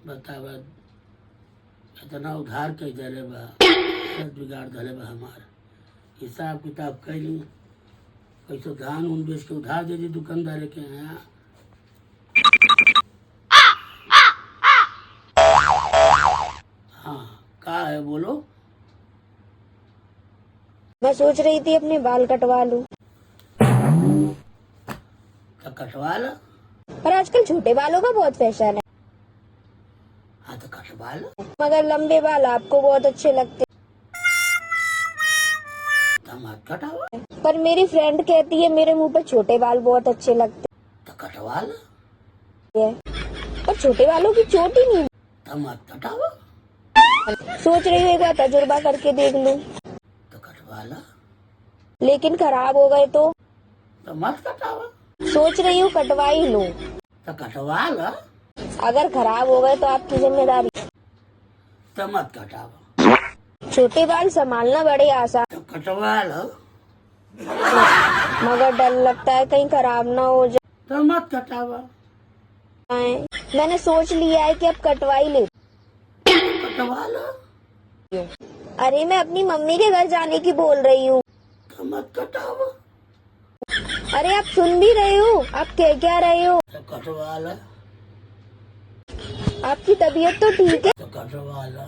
बतावा इतना उधार कई दिले बा, सब बिगाड़ दिले बा हमार। हिसाब किताब कैली, कैसे धान उन बेच के उधार दे दी दुकानदार के यहाँ। हाँ, का है बोलो। मैं सोच रही थी अपने बाल कटवा लूं। तो कटवा लो। पर आजकल छोटे बालों का बहुत फैशन है। हाँ तो कटवा लो। मगर लंबे बाल आपको बहुत अच्छे लगते तो मत कटावा। हैं। पर मेरी फ्रेंड कहती है मेरे मुंह पर छोटे बाल बहुत अच्छे लगते तो कटवा लो। हैं। पर छोटे बालों की चोट ही नहीं। तो मत कटावा। सोच रही हूँ एक बार तजुर्बा करके देख लूं। तो कटवा लो। लेकिन खराब हो गए तो मत कटावा। सोच रही हूँ कटवा ही लूं। तो कटवा लो। अगर खराब हो गए तो आपकी जिम्मेदारी। तो मत कटावा। छोटे बाल संभालना बड़े आसान, तो कटवा लो। मगर डर लगता है कहीं खराब ना हो तो मत कटावा। जाए। मैंने सोच लिया है कि अब कटवा ही ले। कटवा लो। अरे मैं अपनी मम्मी के घर जाने की बोल रही हूँ। तो मत कटावा। अरे आप सुन भी रहे हो, आप कह क्या रहे हो। तो कटवा लो। आपकी तबीयत तो ठीक है, तो कटवा लो।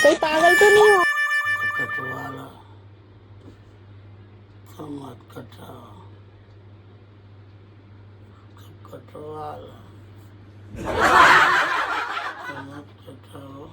कहीं पागल तो नहीं हो। तो कटवा लो। तो मत कटाओ। तो कटवा लो। तो मत कटाओ।